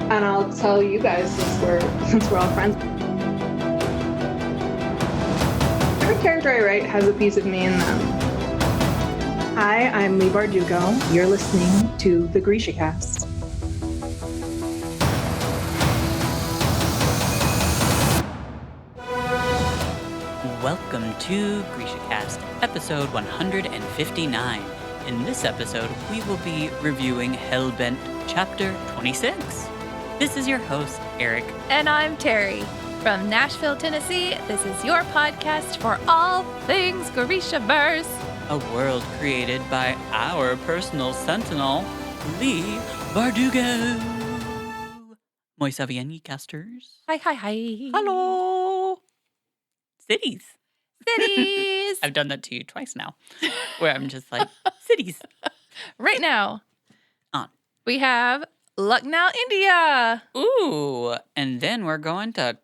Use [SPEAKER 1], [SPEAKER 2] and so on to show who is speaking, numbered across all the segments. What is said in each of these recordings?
[SPEAKER 1] And I'll tell you guys since we're all friends. Every character I write has a piece of me in them. Hi, I'm Lee Bardugo. You're listening to the Grisha Cast.
[SPEAKER 2] Welcome to Grisha Cast, episode 159. In this episode, we will be reviewing Hellbent Chapter 26. This is your host, Eric.
[SPEAKER 3] And I'm Terry. From Nashville, Tennessee, this is your podcast for all things Grishaverse.
[SPEAKER 2] A world created by our personal sentinel, Lee Bardugo. Moi savieni casters.
[SPEAKER 3] Hi.
[SPEAKER 2] Hello. Cities.
[SPEAKER 3] Cities.
[SPEAKER 2] I've done that to you twice now, where I'm just like, cities.
[SPEAKER 3] Right now,
[SPEAKER 2] On.
[SPEAKER 3] we have Lucknow, India.
[SPEAKER 2] Ooh, and then we're going to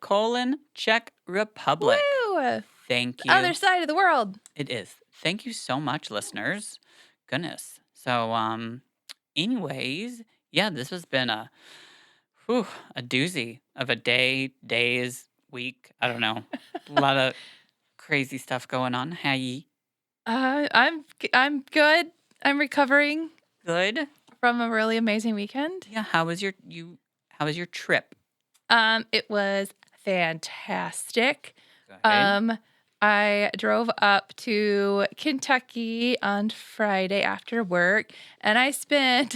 [SPEAKER 2] Czech Republic.
[SPEAKER 3] Woo!
[SPEAKER 2] Thank you.
[SPEAKER 3] Other side of the world.
[SPEAKER 2] It is. Thank you so much, listeners. Goodness. So, anyways, yeah, this has been a doozy of a days, week. I don't know. A lot of crazy stuff going on. How ye?
[SPEAKER 3] I'm good. I'm recovering
[SPEAKER 2] Good.
[SPEAKER 3] from a really amazing weekend.
[SPEAKER 2] Yeah. How was your trip?
[SPEAKER 3] It was fantastic.
[SPEAKER 2] Good.
[SPEAKER 3] I drove up to Kentucky on Friday after work, and I spent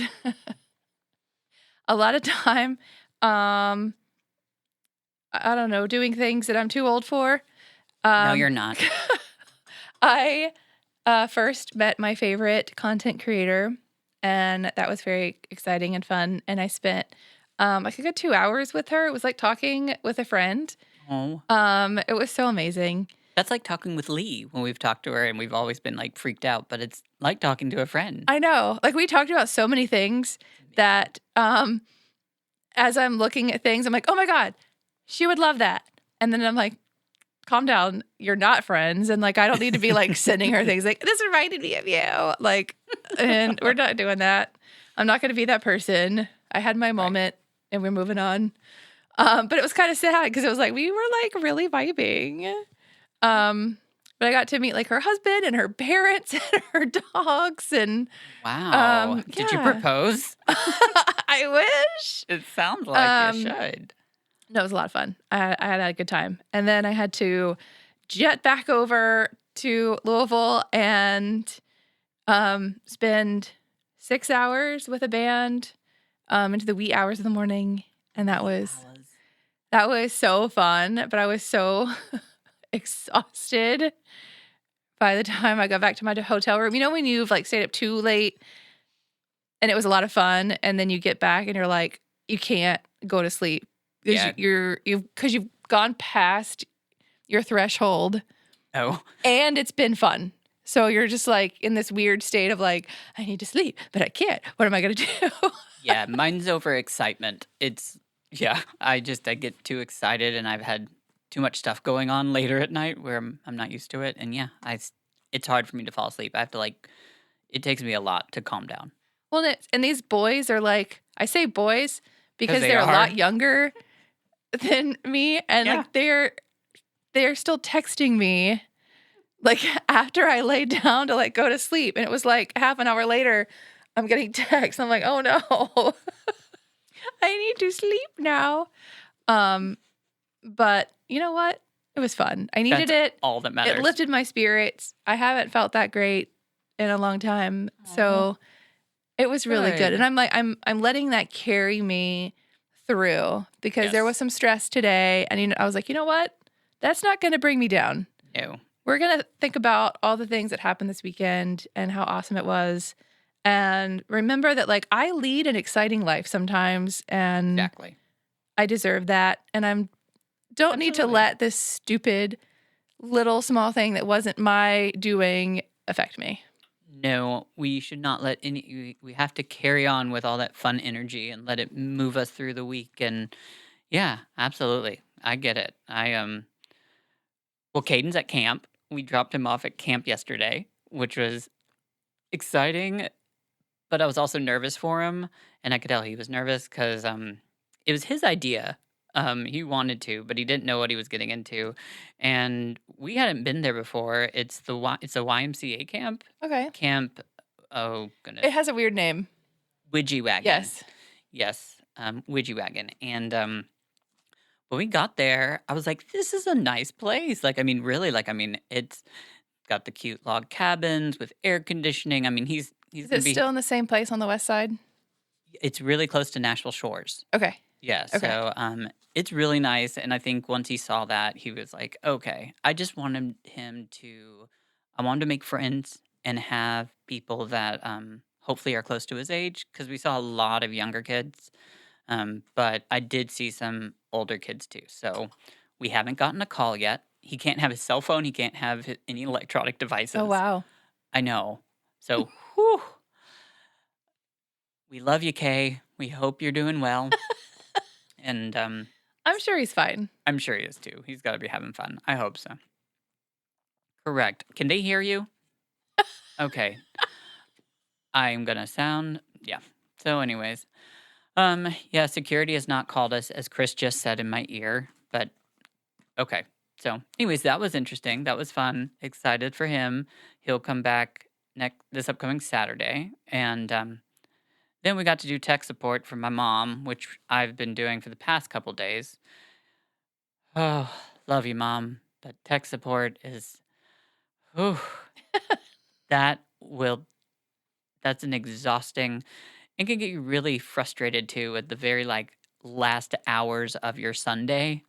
[SPEAKER 3] a lot of time, I don't know, doing things that I'm too old for.
[SPEAKER 2] No, you're not.
[SPEAKER 3] I first met my favorite content creator, and that was very exciting and fun. And I spent like a good 2 hours with her. It was like talking with a friend.
[SPEAKER 2] Oh,
[SPEAKER 3] It was so amazing.
[SPEAKER 2] that's like talking with Lee when we've talked to her and we've always been like freaked out, but it's like talking to a friend.
[SPEAKER 3] I know. Like we talked about so many things that as I'm looking at things, I'm like, oh my God, she would love that. And then I'm like, calm down. You're not friends. And like, I don't need to be like sending her things like, this reminded me of you. Like, and we're not doing that. I'm not going to be that person. I had my moment and we're moving on. But it was kind of sad because it was like, we were like really vibing. But I got to meet like her husband and her parents and her dogs. And
[SPEAKER 2] Wow. Did you
[SPEAKER 3] yeah.
[SPEAKER 2] propose?
[SPEAKER 3] I wish.
[SPEAKER 2] It sounds like you should.
[SPEAKER 3] No, it was a lot of fun. I had a good time. And then I had to jet back over to Louisville and spend 6 hours with a band into the wee hours of the morning. And that was so fun. But I was so exhausted by the time I got back to my hotel room. You know when you've like stayed up too late and it was a lot of fun, and then you get back and you're like, you can't go to sleep.
[SPEAKER 2] Yeah.
[SPEAKER 3] Because you've gone past your threshold
[SPEAKER 2] Oh,
[SPEAKER 3] and it's been fun. So you're just like in this weird state of like, I need to sleep, but I can't. What am I going to do?
[SPEAKER 2] yeah. Mine's over excitement. I get too excited and I've had too much stuff going on later at night where I'm not used to it. And yeah, it's hard for me to fall asleep. I have to it takes me a lot to calm down.
[SPEAKER 3] Well, and these boys are like, I say boys because
[SPEAKER 2] they
[SPEAKER 3] they're a
[SPEAKER 2] are.
[SPEAKER 3] lot younger than me. And
[SPEAKER 2] Yeah.
[SPEAKER 3] like they're still texting me like after I laid down to like go to sleep. And it was like half an hour later, I'm getting texts. I'm like, oh no, I need to sleep now. But you know what? It was fun. I needed it.
[SPEAKER 2] All that matters.
[SPEAKER 3] It lifted my spirits. I haven't felt that great in a long time. So it was really good.
[SPEAKER 2] Good.
[SPEAKER 3] And I'm like, I'm letting that carry me through because there
[SPEAKER 2] Yes.
[SPEAKER 3] was some stress today. And I was like, you know what? That's not going to bring me down.
[SPEAKER 2] No.
[SPEAKER 3] We're going to think about all the things that happened this weekend and how awesome it was. And remember that like I lead an exciting life sometimes and
[SPEAKER 2] Exactly.
[SPEAKER 3] I deserve that. And don't need to
[SPEAKER 2] Absolutely.
[SPEAKER 3] let this stupid little small thing that wasn't my doing affect me.
[SPEAKER 2] No, we should not let we have to carry on with all that fun energy and let it move us through the week. And yeah, absolutely. I get it. Well, Caden's at camp. We dropped him off at camp yesterday, which was exciting, but I was also nervous for him. And I could tell he was nervous because it was his idea. He wanted to, but he didn't know what he was getting into, and we hadn't been there before. It's a YMCA
[SPEAKER 3] Okay.
[SPEAKER 2] camp. Oh goodness,
[SPEAKER 3] It has a weird name.
[SPEAKER 2] Widgie Wagon.
[SPEAKER 3] Yes.
[SPEAKER 2] Yes, Widgie Wagon. And when we got there, I was like, this is a nice place. Like, I mean, really, like, I mean, it's got the cute log cabins with air conditioning. I mean, he's
[SPEAKER 3] Is
[SPEAKER 2] gonna
[SPEAKER 3] it
[SPEAKER 2] be.
[SPEAKER 3] still in the same place on the west side?
[SPEAKER 2] It's really close to Nashville Shores.
[SPEAKER 3] Okay.
[SPEAKER 2] Yeah,
[SPEAKER 3] Okay.
[SPEAKER 2] so it's really nice, and I think once he saw that, he was like, okay, I just wanted him to. I wanted to make friends and have people that hopefully are close to his age because we saw a lot of younger kids. But I did see some older kids too. So we haven't gotten a call yet. He can't have his cell phone. He can't have any electronic devices.
[SPEAKER 3] Oh, wow.
[SPEAKER 2] I know. So, whew. We love you, Kay. We hope you're doing well. And
[SPEAKER 3] I'm sure he's fine.
[SPEAKER 2] I'm sure he is too. He's got to be having fun. I hope so. Correct. Can they hear you? Okay. I'm going to sound, yeah. So, anyways. Yeah, security has not called us, as Chris just said in my ear, but okay. So, anyways, that was interesting. That was fun. Excited for him. He'll come back this upcoming Saturday, and then we got to do tech support for my mom, which I've been doing for the past couple days. Oh, love you, Mom, but tech support is, whew, that's an exhausting. It can get you really frustrated too at the very like last hours of your Sunday.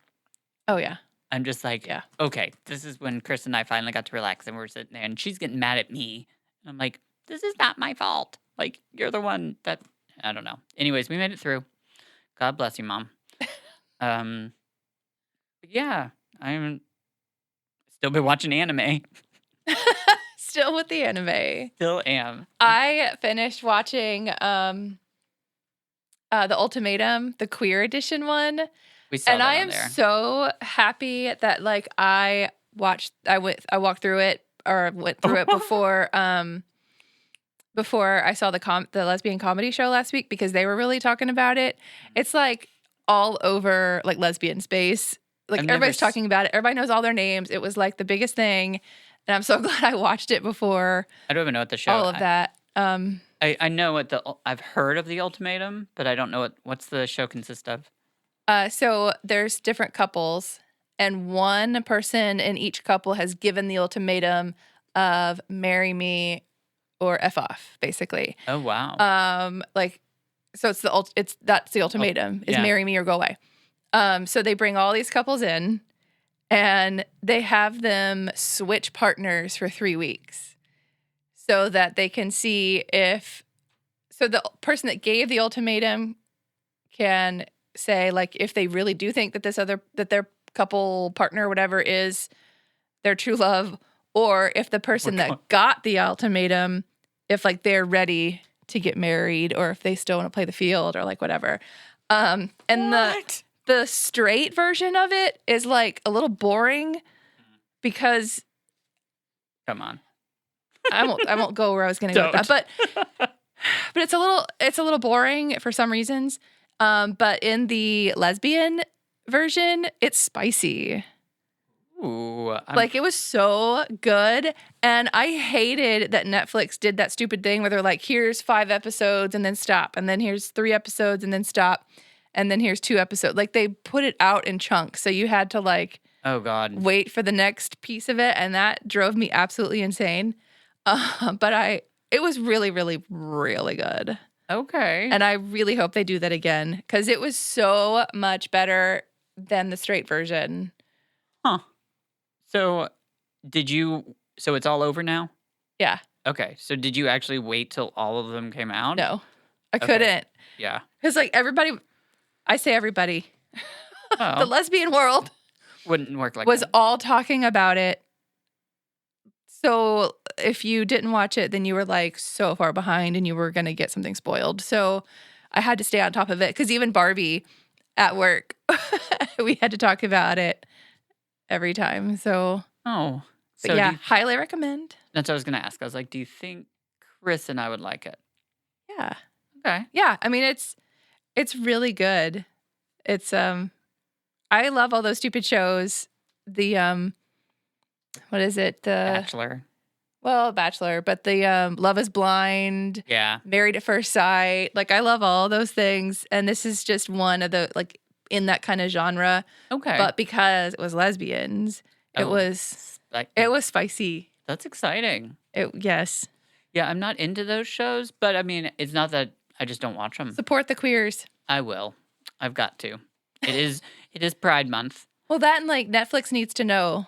[SPEAKER 3] Oh, yeah.
[SPEAKER 2] I'm just like,
[SPEAKER 3] Yeah.
[SPEAKER 2] okay, this is when Chris and I finally got to relax and we're sitting there and she's getting mad at me. And I'm like, this is not my fault. Like, you're the one that, I don't know. Anyways, we made it through. God bless you, Mom. But yeah, I'm still been watching anime.
[SPEAKER 3] Still with the anime.
[SPEAKER 2] Still am.
[SPEAKER 3] I finished watching The Ultimatum, the queer edition one.
[SPEAKER 2] We saw
[SPEAKER 3] And
[SPEAKER 2] that
[SPEAKER 3] I
[SPEAKER 2] on
[SPEAKER 3] am
[SPEAKER 2] there.
[SPEAKER 3] so happy that like I walked through it or went through it before I saw the lesbian comedy show last week because they were really talking about it. It's like all over like lesbian space. Like
[SPEAKER 2] I've never
[SPEAKER 3] everybody's talking about it. Everybody knows all their names. It was like the biggest thing. And I'm so glad I watched it before
[SPEAKER 2] I don't even know what the show.
[SPEAKER 3] all of that.
[SPEAKER 2] I know what I've heard of the Ultimatum, but I don't know what's the show consist of.
[SPEAKER 3] So there's different couples, and one person in each couple has given the ultimatum of marry me or F off, basically.
[SPEAKER 2] Oh wow.
[SPEAKER 3] So that's the ultimatum is
[SPEAKER 2] yeah.
[SPEAKER 3] marry me or go away. So they bring all these couples in, and they have them switch partners for 3 weeks, so that they can see so the person that gave the ultimatum can say like if they really do think that their couple partner or whatever is their true love, or if the person that got the ultimatum, if like they're ready to get married or if they still want to play the field or like whatever. And the straight version of it is like a little boring because
[SPEAKER 2] Come on.
[SPEAKER 3] I won't go where I was going to go with that, but it's a little boring for some reasons. But in the lesbian version, it's spicy.
[SPEAKER 2] Ooh.
[SPEAKER 3] Like it was so good. And I hated that Netflix did that stupid thing where they're like, here's 5 episodes and then stop. And then here's 3 episodes and then stop. And then here's 2 episodes. Like they put it out in chunks. So you had to like,
[SPEAKER 2] oh God.
[SPEAKER 3] wait for the next piece of it. And that drove me absolutely insane. But it was really, really, really good.
[SPEAKER 2] Okay.
[SPEAKER 3] And I really hope they do that again because it was so much better than the straight version.
[SPEAKER 2] Huh. So so it's all over now?
[SPEAKER 3] Yeah.
[SPEAKER 2] Okay. So did you actually wait till all of them came out?
[SPEAKER 3] No, I
[SPEAKER 2] Okay.
[SPEAKER 3] couldn't.
[SPEAKER 2] Yeah.
[SPEAKER 3] Because like I say everybody, the
[SPEAKER 2] Oh,
[SPEAKER 3] lesbian world
[SPEAKER 2] wouldn't work like
[SPEAKER 3] was
[SPEAKER 2] that.
[SPEAKER 3] all talking about it. So if you didn't watch it, then you were like so far behind and you were going to get something spoiled. So I had to stay on top of it because even Barbie at work, we had to talk about it every time. So,
[SPEAKER 2] Oh.
[SPEAKER 3] but
[SPEAKER 2] So
[SPEAKER 3] yeah, highly recommend.
[SPEAKER 2] that's what I was gonna ask. I was like, do you think Chris and I would like it?
[SPEAKER 3] Yeah.
[SPEAKER 2] Okay.
[SPEAKER 3] Yeah. I mean, it's really good. It's I love all those stupid shows. The what is it? The
[SPEAKER 2] Bachelor.
[SPEAKER 3] Bachelor, but the Love is Blind,
[SPEAKER 2] Yeah.
[SPEAKER 3] Married at First Sight. Like I love all those things, and this is just one of the like in that kind of genre.
[SPEAKER 2] Okay.
[SPEAKER 3] But because it was lesbians,
[SPEAKER 2] Oh,
[SPEAKER 3] it was spicy.
[SPEAKER 2] That's exciting.
[SPEAKER 3] Yes.
[SPEAKER 2] Yeah, I'm not into those shows, but I mean, it's not that I just don't watch them.
[SPEAKER 3] Support the queers.
[SPEAKER 2] I will. I've got to. It is Pride Month.
[SPEAKER 3] Well, that and like Netflix needs to know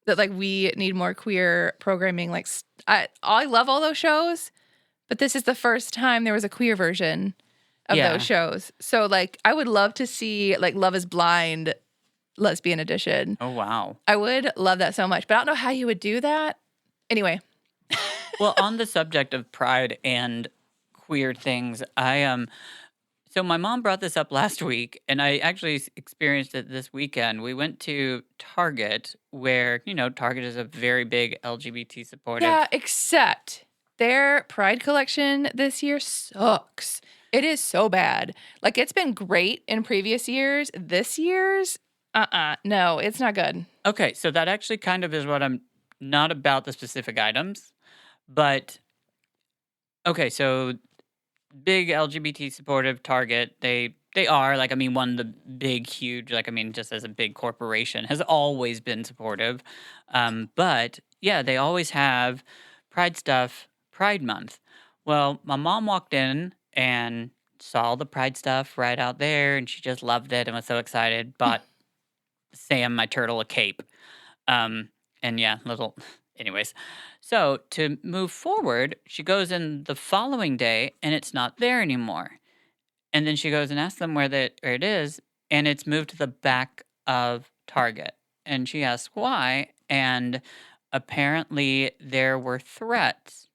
[SPEAKER 3] that like we need more queer programming. Like I love all those shows, but this is the first time there was a queer version of
[SPEAKER 2] Yeah.
[SPEAKER 3] those shows. So like I would love to see like Love is Blind lesbian edition.
[SPEAKER 2] Oh wow.
[SPEAKER 3] I would love that so much, but I don't know how you would do that. Anyway,
[SPEAKER 2] Well, on the subject of pride and queer things, so my mom brought this up last week, and I actually experienced it this weekend. We went to Target, where Target is a very big LGBT supportive.
[SPEAKER 3] yeah, except their Pride collection this year sucks. It is so bad. Like it's been great in previous years. This year's, no, it's not good.
[SPEAKER 2] Okay, so that actually kind of is what I'm not about the specific items, but okay, so big LGBT supportive Target, they are like, I mean, one of the big huge, like, I mean, just as a big corporation has always been supportive. But yeah, they always have Pride stuff, Pride Month. Well, my mom walked in and saw the Pride stuff right out there, and she just loved it and was so excited. Bought Sam, my turtle, a cape. And yeah, anyways. So to move forward, she goes in the following day and it's not there anymore. And then she goes and asks them where it is, and it's moved to the back of Target. And she asks why, and apparently there were threats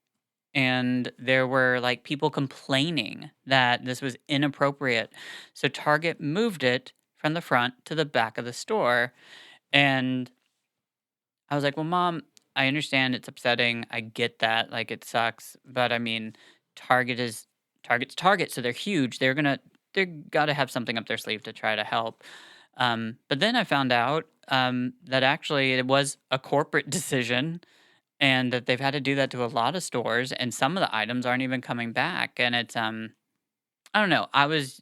[SPEAKER 2] and there were like people complaining that this was inappropriate. So Target moved it from the front to the back of the store. And I was like, well, Mom, I understand it's upsetting. I get that. Like, it sucks. But I mean, Target's Target, so they're huge. They're got to have something up their sleeve to try to help. But then I found out that actually it was a corporate decision, and that they've had to do that to a lot of stores, and some of the items aren't even coming back. And it's I don't know. I was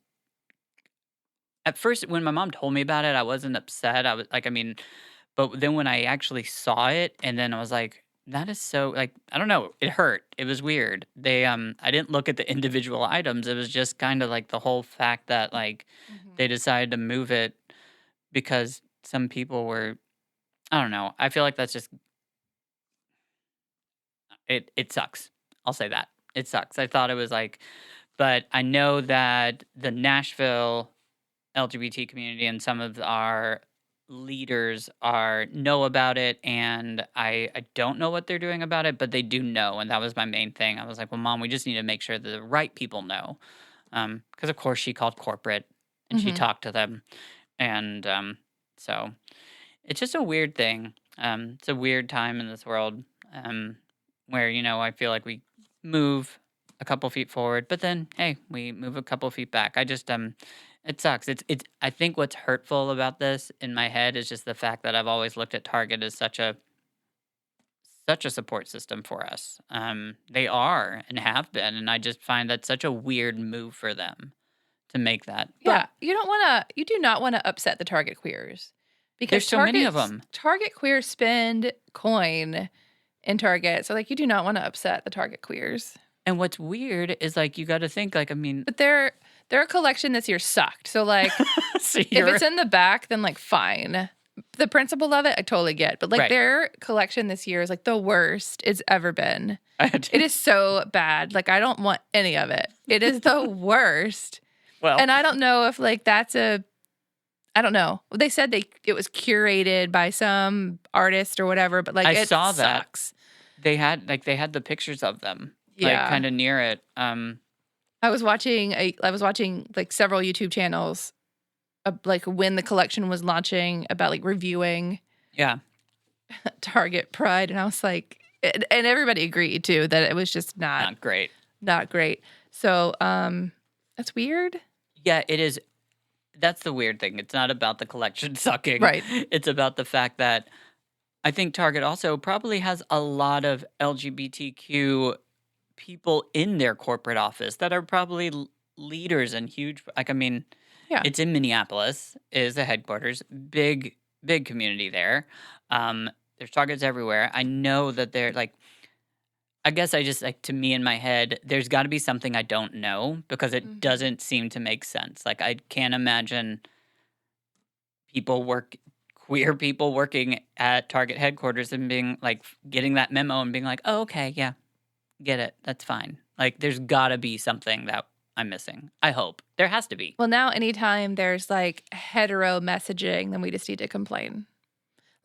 [SPEAKER 2] at first, when my mom told me about it, I wasn't upset. I was like, I mean, but then when I actually saw it, and then I was like, that is so, like, I don't know, it hurt. It was weird. I didn't look at the individual items. It was just kind of like the whole fact that like they decided to move it because some people were, I don't know. I feel like that's just it sucks. I'll say that. It sucks. I thought it was like, but I know that the Nashville LGBT community and some of our leaders know about it, and I don't know what they're doing about it, but they do know, and that was my main thing. I was like, well, Mom, we just need to make sure that the right people know, because of course she called corporate and she talked to them, and so it's just a weird thing. It's a weird time in this world, where I feel like we move a couple feet forward, but then hey, we move a couple feet back. I just it sucks. It's. I think what's hurtful about this in my head is just the fact that I've always looked at Target as such a support system for us. They are and have been, and I just find that such a weird move for them to make that.
[SPEAKER 3] Yeah, you do not want to upset the Target queers because
[SPEAKER 2] There's so many of them.
[SPEAKER 3] Target queers spend coin in Target, so like you do not want to upset the Target queers.
[SPEAKER 2] And what's weird is like you got to think like, I mean,
[SPEAKER 3] But their collection this year sucked. So like
[SPEAKER 2] so
[SPEAKER 3] if it's in the back, then like fine. The principle of it, I totally get. But like
[SPEAKER 2] Right.
[SPEAKER 3] their collection this year is like the worst it's ever been.
[SPEAKER 2] it
[SPEAKER 3] It is so bad. Like I don't want any of it. It is the worst.
[SPEAKER 2] well,
[SPEAKER 3] And I don't know if like I don't know. They said it was curated by some artist or whatever, but like
[SPEAKER 2] I
[SPEAKER 3] it
[SPEAKER 2] saw that.
[SPEAKER 3] sucks.
[SPEAKER 2] they had the pictures of them, like
[SPEAKER 3] Yeah.
[SPEAKER 2] kind of near it.
[SPEAKER 3] I was watching like several YouTube channels like when the collection was launching about like reviewing
[SPEAKER 2] Yeah.
[SPEAKER 3] Target Pride, and I was like, and everybody agreed too that it was just
[SPEAKER 2] Not great.
[SPEAKER 3] not great. So that's weird.
[SPEAKER 2] Yeah, it is. that's the weird thing. It's not about the collection sucking.
[SPEAKER 3] Right.
[SPEAKER 2] It's about the fact that I think Target also probably has a lot of LGBTQ people in their corporate office that are probably leaders and huge. Like, I mean,
[SPEAKER 3] Yeah.
[SPEAKER 2] it's in Minneapolis, is the headquarters. Big, big community there. There's Targets everywhere. I know that they're like, I guess I just like, to me in my head, there's got to be something I don't know because it
[SPEAKER 3] Mhm.
[SPEAKER 2] doesn't seem to make sense. Like, I can't imagine queer people working at Target headquarters and being like, getting that memo and being like, oh, okay, yeah, get it. That's fine. Like, there's got to be something that I'm missing. I hope. There has to be.
[SPEAKER 3] Well, now anytime there's like hetero messaging, then we just need to complain.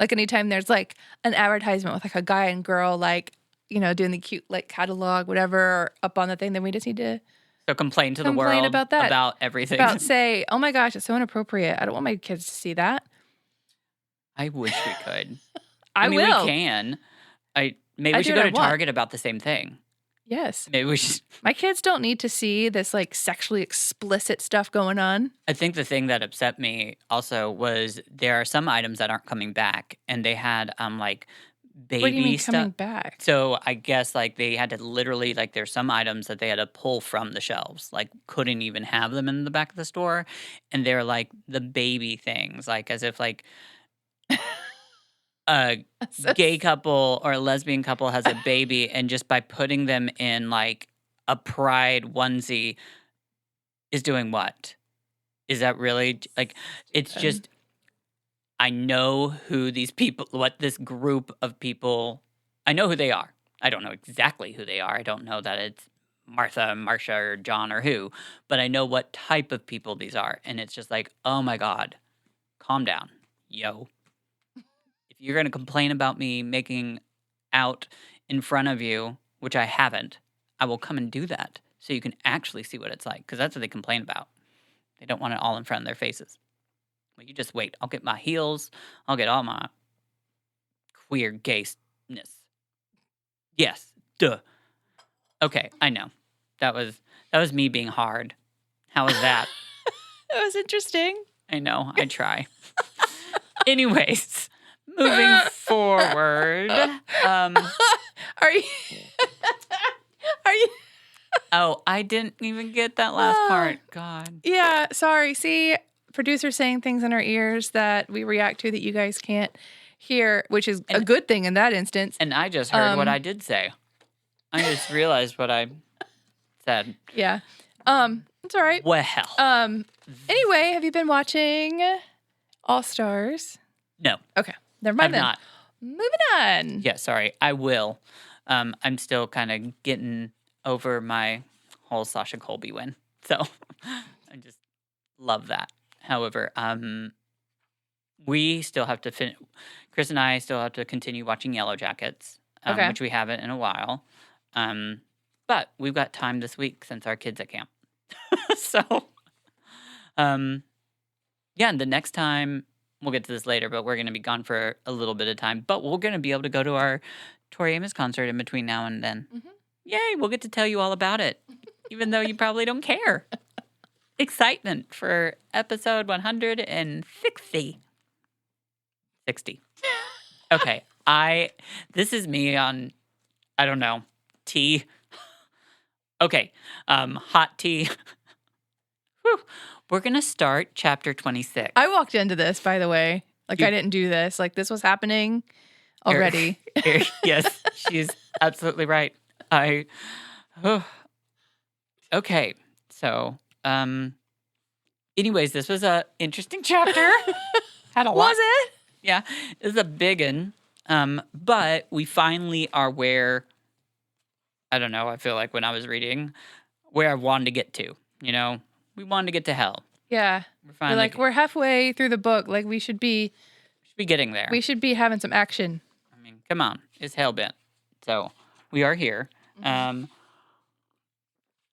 [SPEAKER 3] Like anytime there's like an advertisement with like a guy and girl, like, you know, doing the cute like catalog, whatever, up on the thing, then we just need to
[SPEAKER 2] So complain to the
[SPEAKER 3] Complain
[SPEAKER 2] world
[SPEAKER 3] about that.
[SPEAKER 2] about everything.
[SPEAKER 3] about say, oh my gosh, it's so inappropriate. I don't want my kids to see that.
[SPEAKER 2] I wish we could.
[SPEAKER 3] I
[SPEAKER 2] mean,
[SPEAKER 3] will.
[SPEAKER 2] we can. Maybe
[SPEAKER 3] I
[SPEAKER 2] we
[SPEAKER 3] do
[SPEAKER 2] should
[SPEAKER 3] what
[SPEAKER 2] go
[SPEAKER 3] I
[SPEAKER 2] to
[SPEAKER 3] want.
[SPEAKER 2] Target about the same thing.
[SPEAKER 3] Yes.
[SPEAKER 2] Maybe we should.
[SPEAKER 3] My kids don't need to see this like sexually explicit stuff going on.
[SPEAKER 2] I think the thing that upset me also was there are some items that aren't coming back, and they had like baby
[SPEAKER 3] What do you mean
[SPEAKER 2] stuff.
[SPEAKER 3] coming back?
[SPEAKER 2] So I guess like they had to literally like there's some items that they had to pull from the shelves, like couldn't even have them in the back of the store, and they're like the baby things, like as if like a
[SPEAKER 3] So-
[SPEAKER 2] gay couple or a lesbian couple has a baby, and just by putting them in like a pride onesie is doing what? Is that really like? It's just I know who these people, what this group of people, I know who they are. I don't know exactly who they are. I don't know that it's Martha, Marcia, or John or who, but I know what type of people these are. And it's just like, oh my God, calm down, yo. If you're going to complain about me making out in front of you, which I haven't, I will come and do that so you can actually see what it's like. Because that's what they complain about. They don't want it all in front of their faces. Well, you just wait. I'll get my heels. I'll get all my queer gayness. Yes, duh. Okay, I know. That was me being hard. How was that?
[SPEAKER 3] That was interesting.
[SPEAKER 2] I know. I try. Anyways, moving forward.
[SPEAKER 3] Are you? Are you?
[SPEAKER 2] Oh, I didn't even get that last part. God.
[SPEAKER 3] Yeah. Sorry. See, producers saying things in our ears that we react to that you guys can't hear, which is a good thing in that instance.
[SPEAKER 2] And I just heard what
[SPEAKER 3] Um,
[SPEAKER 2] I did say. I just realized what I said.
[SPEAKER 3] Yeah. It's all right.
[SPEAKER 2] Well.
[SPEAKER 3] Anyway, have you been watching All Stars?
[SPEAKER 2] No,
[SPEAKER 3] Okay. Never
[SPEAKER 2] I've
[SPEAKER 3] mind then.
[SPEAKER 2] not.
[SPEAKER 3] Moving on.
[SPEAKER 2] Yeah, sorry. I will. I'm still kind of getting over my whole Sasha Colby win. So I just love that. However, we still have to finish. Chris and I still have to continue watching Yellow Jackets,
[SPEAKER 3] Okay.
[SPEAKER 2] which we haven't in a while. But we've got time this week since our kids at camp. So, yeah, and the next time, we'll get to this later, but we're going to be gone for a little bit of time. But we're going to be able to go to our Tori Amos concert in between now and then.
[SPEAKER 3] Mhm.
[SPEAKER 2] Yay, we'll get to tell you all about it, even though you probably don't care. Excitement for episode 160. 60. Okay, this is me on, I don't know, tea. Okay, hot tea. Whew. We're going to start chapter 26.
[SPEAKER 3] I walked into this, by the way. Like,
[SPEAKER 2] You-
[SPEAKER 3] I didn't do this. Like, this was happening already.
[SPEAKER 2] Yes, she's absolutely right. Okay, so, anyways, this was a interesting chapter. Had a lot.
[SPEAKER 3] Was it?
[SPEAKER 2] Yeah, it's a big one. But we finally are where, I don't know, I feel like when I was reading, where I wanted to get to, you know? We wanted to get to hell.
[SPEAKER 3] Yeah.
[SPEAKER 2] We're
[SPEAKER 3] We're
[SPEAKER 2] finally
[SPEAKER 3] like, we're halfway through the book. Like, we should be
[SPEAKER 2] getting there.
[SPEAKER 3] having some action.
[SPEAKER 2] I mean, come on, it's hellbent. So we are here.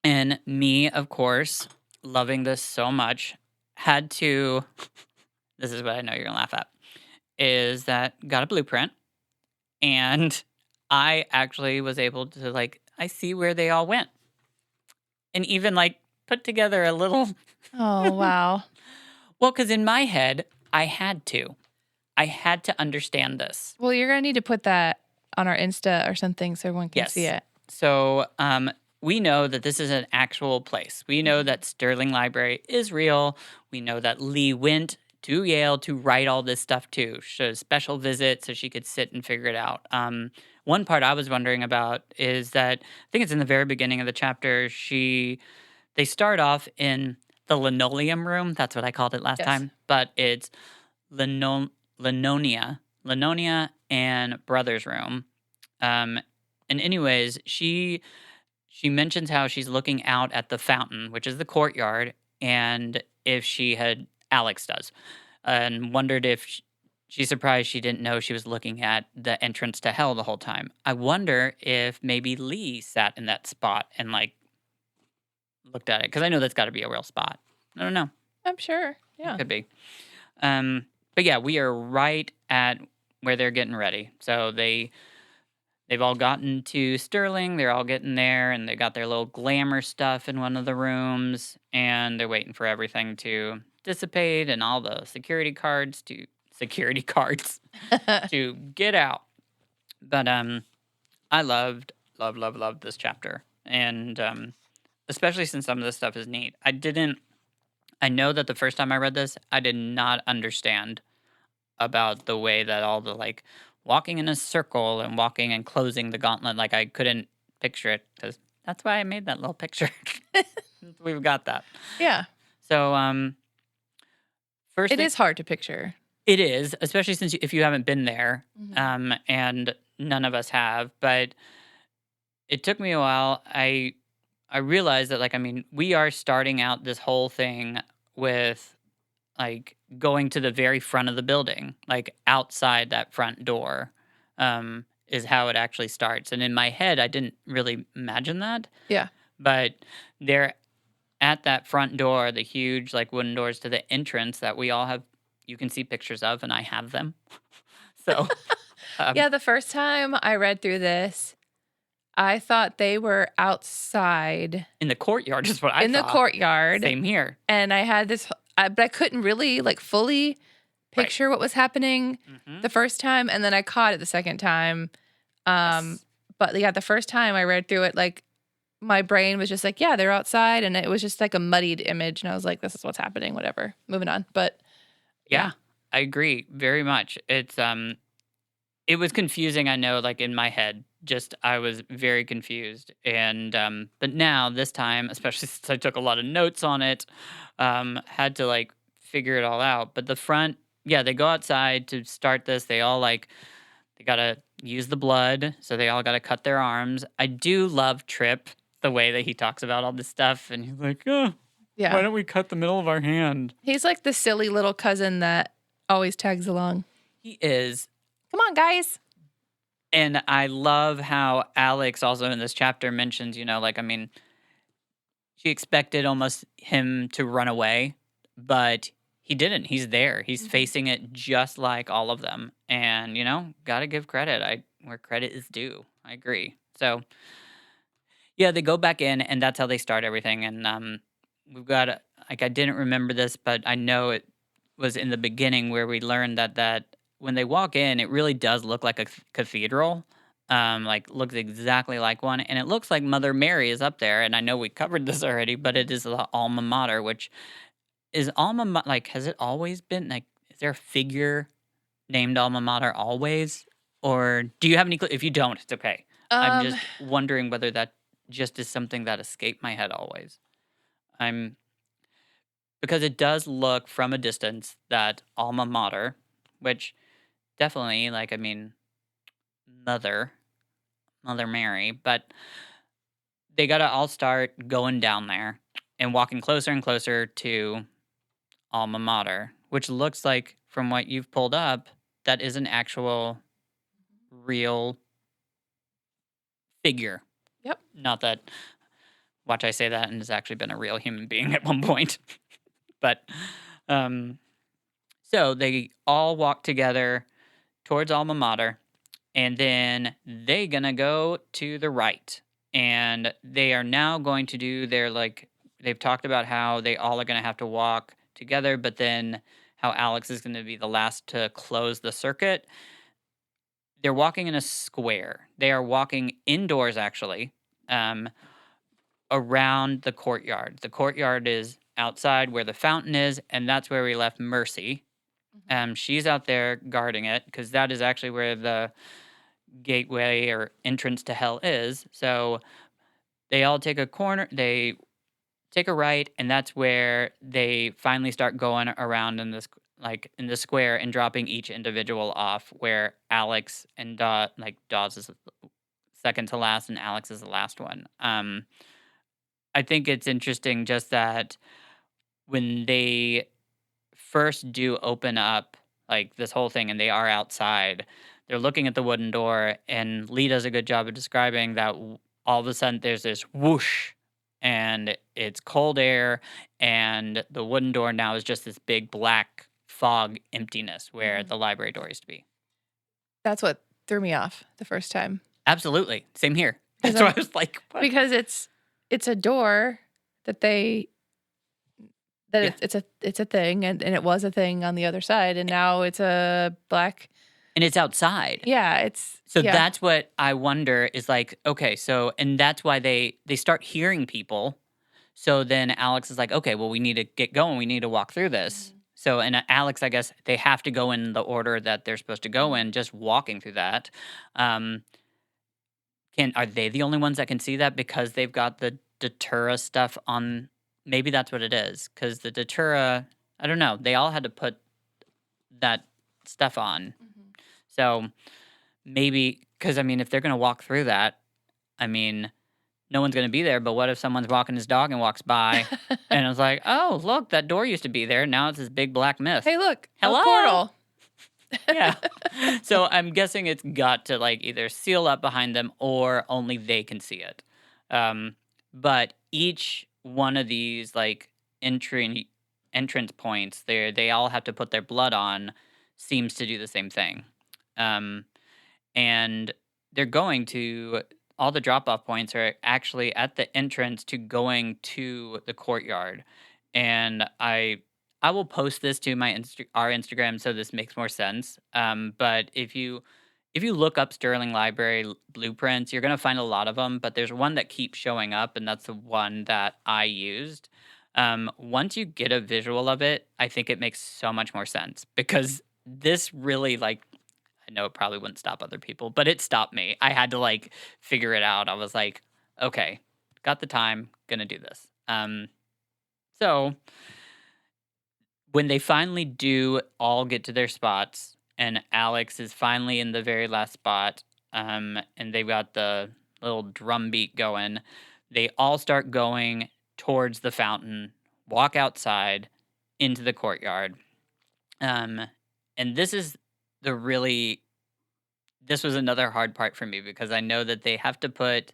[SPEAKER 2] And me, of course, loving this so much, had to. This is what I know you're gonna laugh at. Is that got a blueprint, and I actually was able to I see where they all went, and even put together a little.
[SPEAKER 3] Oh, wow.
[SPEAKER 2] Well, because in my head, I had to. I had to understand this.
[SPEAKER 3] Well, you're gonna need to put that on our Insta or something so everyone can see
[SPEAKER 2] Yes.
[SPEAKER 3] it.
[SPEAKER 2] So we know that this is an actual place. We know that Sterling Library is real. We know that Lee went to Yale to write all this stuff too. She had a special visit so she could sit and figure it out. One part I was wondering about is that I think it's in the very beginning of the chapter. They start off in the linoleum room. That's what I called it last
[SPEAKER 3] Yes.
[SPEAKER 2] time, but it's Linonia and Brother's room. And anyways, she mentions how she's looking out at the fountain, which is the courtyard, and if she had Alex does, and wondered if she's surprised she didn't know she was looking at the entrance to hell the whole time. I wonder if maybe Lee sat in that spot and like looked at it, because I know that's got to be a real spot. I don't know.
[SPEAKER 3] I'm sure. Yeah.
[SPEAKER 2] Could be. But yeah, we are right at where they're getting ready. So they've all gotten to Sterling. They're all getting there, and they got their little glamour stuff in one of the rooms, and they're waiting for everything to dissipate and all the security cards to get out. But I loved this chapter, and especially since some of this stuff is neat. I know that the first time I read this, I did not understand about the way that all the like walking in a circle and walking and closing the gauntlet, like I couldn't picture it, because that's why I made that little picture. We've got that.
[SPEAKER 3] Yeah.
[SPEAKER 2] So first
[SPEAKER 3] It is hard to picture.
[SPEAKER 2] it is, especially since if you haven't been there,
[SPEAKER 3] Mhm.
[SPEAKER 2] and none of us have. But it took me a while. I realized that, like, I mean, we are starting out this whole thing with like going to the very front of the building, like outside that front door, is how it actually starts. And in my head, I didn't really imagine that.
[SPEAKER 3] Yeah.
[SPEAKER 2] But they're at that front door, the huge like wooden doors to the entrance that we all have. You can see pictures of, and I have them. So
[SPEAKER 3] Yeah, the first time I read through this, I thought they were outside
[SPEAKER 2] in the courtyard is what I
[SPEAKER 3] in the
[SPEAKER 2] thought.
[SPEAKER 3] courtyard.
[SPEAKER 2] Same here.
[SPEAKER 3] And I had this, but I couldn't really like fully picture what was happening
[SPEAKER 2] Mhm.
[SPEAKER 3] the first time. And then I caught it the second time.
[SPEAKER 2] Yes.
[SPEAKER 3] But yeah, the first time I read through it, like my brain was just like, yeah, they're outside. And it was just like a muddied image. And I was like, this is what's happening, whatever. Moving on. But
[SPEAKER 2] Yeah, I agree very much. It was confusing, I know, like in my head. Just I was very confused. And but now this time, especially since I took a lot of notes on it, had to like figure it all out. But the front, yeah, they go outside to start this. They all like they gotta use the blood, so they all gotta cut their arms. I do love Trip, the way that he talks about all this stuff, and he's like, oh,
[SPEAKER 3] yeah,
[SPEAKER 2] why don't we cut the middle of our hand?
[SPEAKER 3] he's like the silly little cousin that always tags along.
[SPEAKER 2] He is.
[SPEAKER 3] Come on, guys.
[SPEAKER 2] And I love how Alex also in this chapter mentions, like, I mean, she expected almost him to run away, but he didn't. He's there. He's
[SPEAKER 3] Mhm.
[SPEAKER 2] facing it just like all of them. And, got to give credit where credit is due. I agree. So, yeah, they go back in, and that's how they start everything. And we've got, like, I didn't remember this, but I know it was in the beginning where we learned that when they walk in, it really does look like a cathedral. Like looks exactly like one, and it looks like Mother Mary is up there. And I know we covered this already, but it is the alma mater, which is like, has it always been like? Is there a figure named alma mater always, or do you have any? If you don't, it's okay. I'm just wondering whether that just is something that escaped my head always. Because it does look from a distance that alma mater, which definitely, like, I mean, Mother Mary, but they got to all start going down there and walking closer and closer to alma mater, which looks like, from what you've pulled up, that is an actual real figure.
[SPEAKER 3] Yep.
[SPEAKER 2] Not that, watch I say that, and has actually been a real human being at one point. But, so they all walk together towards alma mater, and then they gonna go to the right, and they are now going to do their, like, they've talked about how they all are gonna have to walk together, but then how Alex is going to be the last to close the circuit. They're walking in a square. They are walking indoors, actually, around the courtyard. The courtyard is outside where the fountain is, and that's where we left Mercy. She's out there guarding it because that is actually where the gateway or entrance to hell is. So they all take a corner, they take a right, and that's where they finally start going around in this in the square and dropping each individual off. Where Alex and Dawes is second to last, and Alex is the last one. I think it's interesting just that when they first do open up this whole thing and they are outside, they're looking at the wooden door, and Lee does a good job of describing that all of a sudden there's this whoosh, and it's cold air, and the wooden door now is just this big black fog emptiness where the library door used to be.
[SPEAKER 3] That's what threw me off the first time.
[SPEAKER 2] Absolutely. Same here.
[SPEAKER 3] 'Cause
[SPEAKER 2] That's why I was like, what?
[SPEAKER 3] Because it's a door that
[SPEAKER 2] Yeah.
[SPEAKER 3] it's a thing, and it was a thing on the other side, and now it's a black.
[SPEAKER 2] And it's outside.
[SPEAKER 3] Yeah,
[SPEAKER 2] So
[SPEAKER 3] yeah.
[SPEAKER 2] that's what I wonder is okay, so, and that's why they start hearing people. So then Alex is like, okay, well, we need to get going. We need to walk through this. So, and Alex, I guess they have to go in the order that they're supposed to go in, just walking through that. Are they the only ones that can see that because they've got the Datura stuff on? Maybe that's what it is. Because the Datura, I don't know. They all had to put that stuff on. So maybe, because if they're going to walk through that, no one's going to be there. But what if someone's walking his dog and walks by and it's like, oh, look, that door used to be there. Now it's this big black myth.
[SPEAKER 3] Hey, look,
[SPEAKER 2] Hello?
[SPEAKER 3] a portal.
[SPEAKER 2] Yeah. So I'm guessing it's got to either seal up behind them or only they can see it. But each one of these entrance points, they all have to put their blood on, seems to do the same thing. And they're going to, all the drop-off points are actually at the entrance to going to the courtyard. And I will post this to our Instagram so this makes more sense. But if you look up Sterling Library blueprints, you're going to find a lot of them, but there's one that keeps showing up, and that's the one that I used. Once you get a visual of it, I think it makes so much more sense because this really I know it probably wouldn't stop other people, but it stopped me. I had to figure it out. I was like, okay, got the time, gonna do this. So when they finally do all get to their spots, and Alex is finally in the very last spot, and they've got the little drum beat going, they all start going towards the fountain, walk outside into the courtyard. And this is this was another hard part for me because I know that they have to put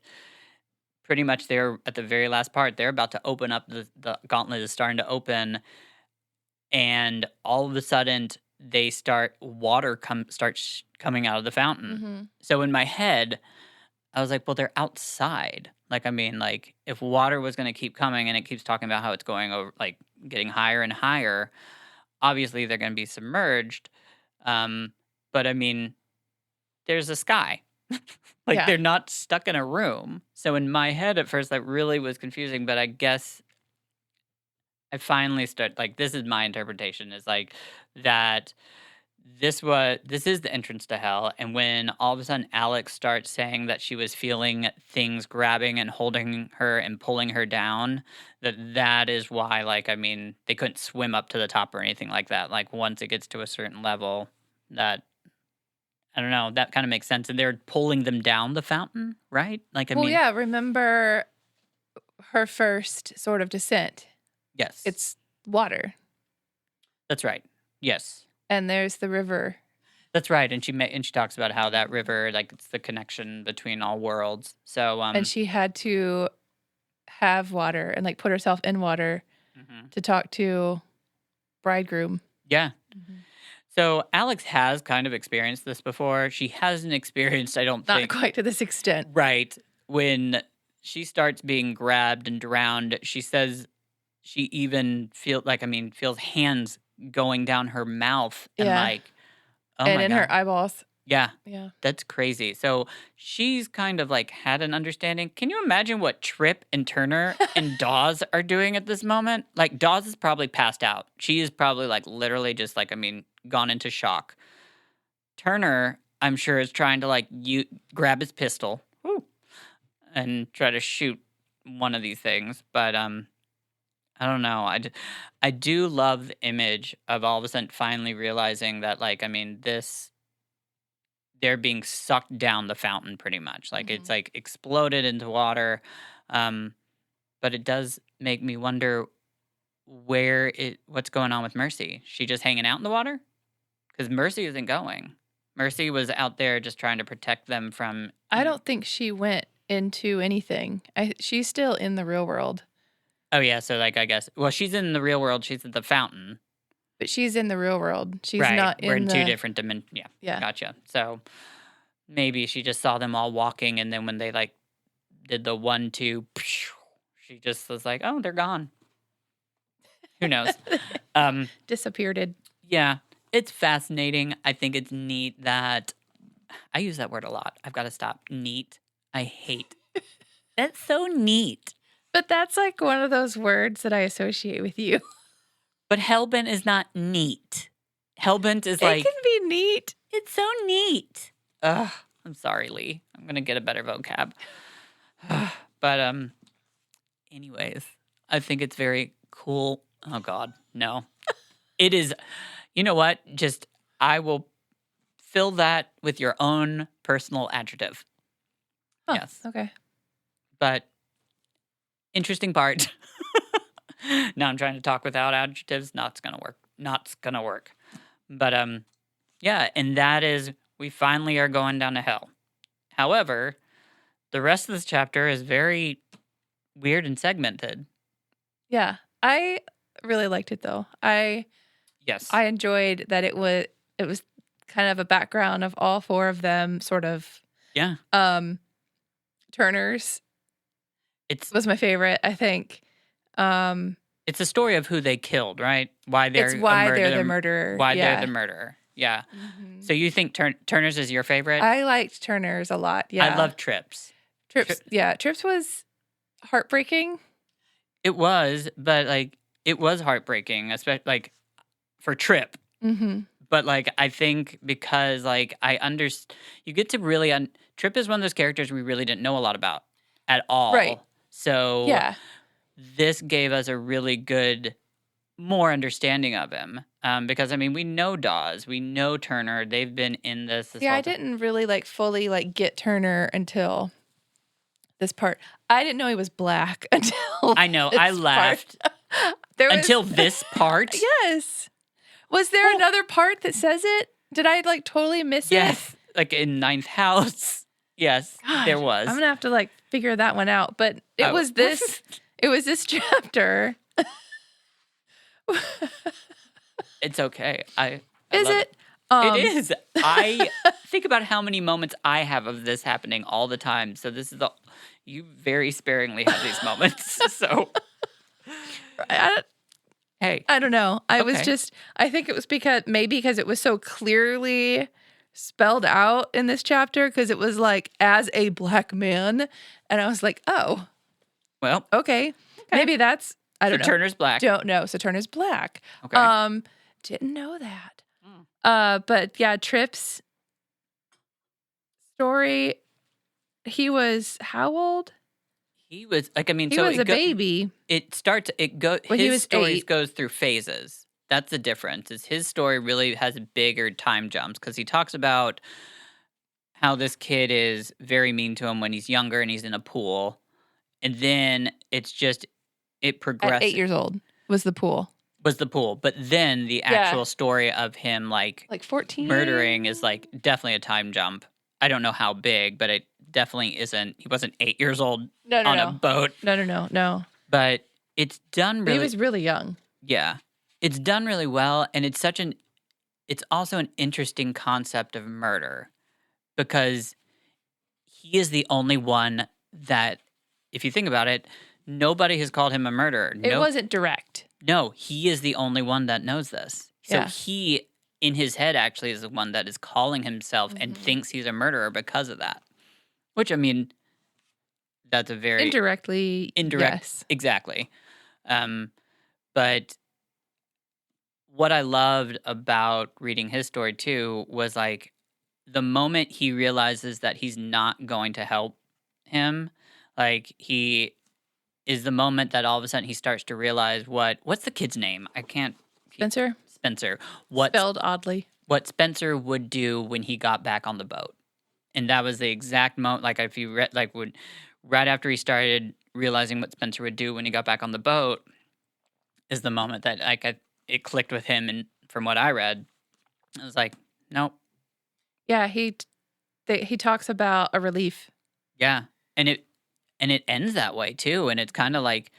[SPEAKER 2] pretty much there at the very last part. They're about to open up, the gauntlet is starting to open, and all of a sudden they start coming out of the fountain. So in my head, I was like, well, they're outside. If water was going to keep coming and it keeps talking about how it's going over, getting higher and higher, obviously they're going to be submerged. But there's a sky.
[SPEAKER 3] Yeah.
[SPEAKER 2] They're not stuck in a room. So in my head at first, that really was confusing, but I guess I finally this is my interpretation, is that this is the entrance to hell. And when all of a sudden Alex starts saying that she was feeling things grabbing and holding her and pulling her down, that is why, they couldn't swim up to the top or anything like that. Once it gets to a certain level, that, I don't know, that kind of makes sense. And they're pulling them down the fountain, right?
[SPEAKER 3] Yeah, remember her first sort of descent.
[SPEAKER 2] Yes.
[SPEAKER 3] It's water.
[SPEAKER 2] That's right. Yes.
[SPEAKER 3] And there's the river.
[SPEAKER 2] That's right. And she talks about how that river, it's the connection between all worlds. So
[SPEAKER 3] and she had to have water and put herself in water to talk to bridegroom.
[SPEAKER 2] Yeah. So Alex has kind of experienced this before. She hasn't experienced, I don't think.
[SPEAKER 3] Not quite to this extent.
[SPEAKER 2] Right. When she starts being grabbed and drowned, she says she even feels hands going down her mouth and
[SPEAKER 3] Yeah.
[SPEAKER 2] like, oh
[SPEAKER 3] And
[SPEAKER 2] my
[SPEAKER 3] in
[SPEAKER 2] God.
[SPEAKER 3] her eyeballs.
[SPEAKER 2] Yeah,
[SPEAKER 3] Yeah.
[SPEAKER 2] that's crazy. So she's kind of like had an understanding. Can you imagine what Trip and Turner and Dawes are doing at this moment? Like Dawes is probably passed out. She is probably like literally just like, gone into shock. Turner, I'm sure, is trying to like grab his pistol and try to shoot one of these things. But I don't know. I do love the image of all of a sudden finally realizing that this they're being sucked down the fountain pretty much. Like it's like exploded into water. But it does make me wonder what's going on with Mercy. She just hanging out in the water? Because Mercy isn't going. Mercy was out there just trying to protect them from.
[SPEAKER 3] I don't think she went into anything. She's still in the real world.
[SPEAKER 2] Oh yeah, so I guess. Well, she's in the real world. She's at the fountain.
[SPEAKER 3] But she's in the real world. She's
[SPEAKER 2] Right.
[SPEAKER 3] not
[SPEAKER 2] We're in
[SPEAKER 3] the...
[SPEAKER 2] two different dimensions. Yeah.
[SPEAKER 3] Yeah.
[SPEAKER 2] Gotcha. So maybe she just saw them all walking, and then when they did the 1, 2, she just was like, "Oh, they're gone." Who knows?
[SPEAKER 3] Disappeared.
[SPEAKER 2] Yeah, it's fascinating. I think it's neat that I use that word a lot. I've got to stop. Neat. I hate. That's so neat.
[SPEAKER 3] But that's like one of those words that I associate with you.
[SPEAKER 2] But hellbent is not neat. Hellbent is
[SPEAKER 3] It can be neat.
[SPEAKER 2] it's so neat. Ugh, I'm sorry, Lee. I'm gonna get a better vocab. But anyways, I think it's very cool. Oh God, no. It is. You know what? Just I will fill that with your own personal adjective.
[SPEAKER 3] Huh,
[SPEAKER 2] Yes.
[SPEAKER 3] Okay.
[SPEAKER 2] But interesting part. Now I'm trying to talk without adjectives. Not gonna work. But yeah, and that is we finally are going down to hell. However, the rest of this chapter is very weird and segmented.
[SPEAKER 3] Yeah. I really liked it though.
[SPEAKER 2] Yes.
[SPEAKER 3] I enjoyed that it was kind of a background of all four of them sort of.
[SPEAKER 2] Yeah.
[SPEAKER 3] Turner's
[SPEAKER 2] It's
[SPEAKER 3] was my favorite, I think.
[SPEAKER 2] it's a story of who they killed, right? Why they're
[SPEAKER 3] It's why they're the murderer.
[SPEAKER 2] Why
[SPEAKER 3] yeah.
[SPEAKER 2] they're the murderer. Yeah.
[SPEAKER 3] Mhm.
[SPEAKER 2] So you think Turner's is your favorite?
[SPEAKER 3] I liked Turner's a lot. Yeah.
[SPEAKER 2] I love Tripp's.
[SPEAKER 3] Trips. Yeah. Trips was heartbreaking.
[SPEAKER 2] It was, but it was heartbreaking, especially for Tripp.
[SPEAKER 3] Mm-hmm.
[SPEAKER 2] But I think because you get to really Tripp is one of those characters we really didn't know a lot about at all.
[SPEAKER 3] Right.
[SPEAKER 2] So
[SPEAKER 3] Yeah.
[SPEAKER 2] this gave us a really good, more understanding of him. Because we know Dawes, we know Turner. They've been in this.
[SPEAKER 3] Yeah,
[SPEAKER 2] whole
[SPEAKER 3] I
[SPEAKER 2] time.
[SPEAKER 3] didn't really fully get Turner until this part. I didn't know he was black until
[SPEAKER 2] I know.
[SPEAKER 3] this
[SPEAKER 2] I
[SPEAKER 3] part.
[SPEAKER 2] laughed until this part.
[SPEAKER 3] Yes. Was there another part that says it? Did I totally miss it?
[SPEAKER 2] Yes, in Ninth House. Yes, there
[SPEAKER 3] Gosh,
[SPEAKER 2] was.
[SPEAKER 3] I'm gonna have to figure that one out. But it
[SPEAKER 2] Oh.
[SPEAKER 3] was this. It was this chapter.
[SPEAKER 2] It's okay. I
[SPEAKER 3] Is
[SPEAKER 2] love
[SPEAKER 3] it?
[SPEAKER 2] It is. I think about how many moments I have of this happening all the time. So this is you very sparingly have these moments. So hey,
[SPEAKER 3] I don't know. I was
[SPEAKER 2] Okay.
[SPEAKER 3] just. I think it was because it was so clearly spelled out in this chapter because it was as a black man, and I was like, oh,
[SPEAKER 2] well,
[SPEAKER 3] okay. Maybe that's. I don't know.
[SPEAKER 2] Turner's black.
[SPEAKER 3] Don't know. So Turner's black.
[SPEAKER 2] Okay.
[SPEAKER 3] Didn't know that.
[SPEAKER 2] Mm.
[SPEAKER 3] But yeah, Tripp's story. He was how old?
[SPEAKER 2] He was
[SPEAKER 3] He
[SPEAKER 2] so
[SPEAKER 3] was a baby.
[SPEAKER 2] It starts.
[SPEAKER 3] Well, he
[SPEAKER 2] his
[SPEAKER 3] was
[SPEAKER 2] stories
[SPEAKER 3] 8.
[SPEAKER 2] goes through phases. That's the difference. Is his story really has bigger time jumps because he talks about how this kid is very mean to him when he's younger and he's in a pool, and then it's just it
[SPEAKER 3] At
[SPEAKER 2] progresses.
[SPEAKER 3] 8 years old was the pool.
[SPEAKER 2] Was the pool, but then the actual story of him
[SPEAKER 3] 14.
[SPEAKER 2] murdering is definitely a time jump. I don't know how big, but it definitely isn't. He wasn't 8 years old
[SPEAKER 3] No,
[SPEAKER 2] on a boat,
[SPEAKER 3] No.
[SPEAKER 2] but it's done
[SPEAKER 3] But he
[SPEAKER 2] really.
[SPEAKER 3] was really young.
[SPEAKER 2] Yeah, it's done really well, and it's it's also an interesting concept of murder because he is the only one that, if you think about it, Nobody has called him a murderer.
[SPEAKER 3] It wasn't direct.
[SPEAKER 2] No, he is the only one that knows this. So
[SPEAKER 3] Yeah.
[SPEAKER 2] he, in his head, actually is the one that is calling himself and
[SPEAKER 3] Mhm.
[SPEAKER 2] thinks he's a murderer because of that. Which, I mean, that's a very
[SPEAKER 3] Indirectly,
[SPEAKER 2] indirect.
[SPEAKER 3] yes.
[SPEAKER 2] Exactly. But what I loved about reading his story too was like the moment he realizes that he's not going to help him, like he is the moment that all of a sudden he starts to realize what's the kid's name? I can't
[SPEAKER 3] Spencer?
[SPEAKER 2] Spencer. What
[SPEAKER 3] Spelled oddly.
[SPEAKER 2] what Spencer would do when he got back on the boat. And that was the exact moment like if you read like would right after he started realizing what Spencer would do when he got back on the boat is the moment that it clicked with him and from what I read, I was like, nope.
[SPEAKER 3] Yeah, he talks about a relief.
[SPEAKER 2] Yeah. And it ends that way too. And it's kind of like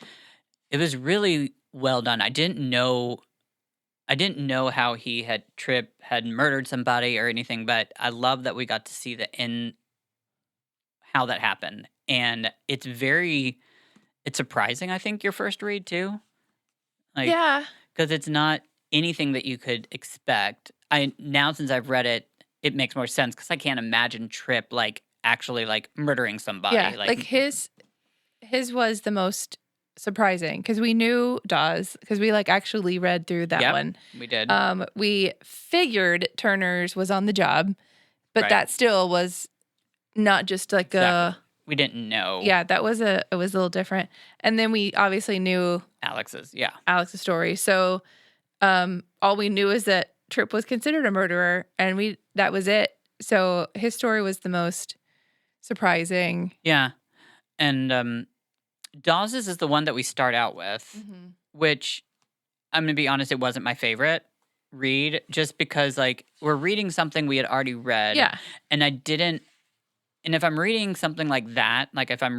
[SPEAKER 2] it was really well done. I didn't know how Tripp had murdered somebody or anything, but I love that we got to see the end how that happened. And it's surprising, I think, your first read too. Like
[SPEAKER 3] Yeah.
[SPEAKER 2] because it's not anything that you could expect. Now since I've read it, it makes more sense because I can't imagine Tripp like actually like murdering somebody.
[SPEAKER 3] Yeah. Like his was the most surprising because we knew Dawes because we like actually read through that
[SPEAKER 2] Yep,
[SPEAKER 3] one.
[SPEAKER 2] we did.
[SPEAKER 3] We figured Turner's was on the job, but
[SPEAKER 2] Right.
[SPEAKER 3] that still was not just like
[SPEAKER 2] Exactly. We didn't know
[SPEAKER 3] yeah, it was a little different. And then we obviously knew
[SPEAKER 2] Alex's. Yeah.
[SPEAKER 3] Alex's story. So all we knew is that Tripp was considered a murderer and that was it. So his story was the most surprising.
[SPEAKER 2] Yeah. And Dawes's is the one that we start out with, which I'm going to be honest, it wasn't my favorite read just because like we're reading something we had already read.
[SPEAKER 3] Yeah.
[SPEAKER 2] And and if I'm reading something like that, like if I'm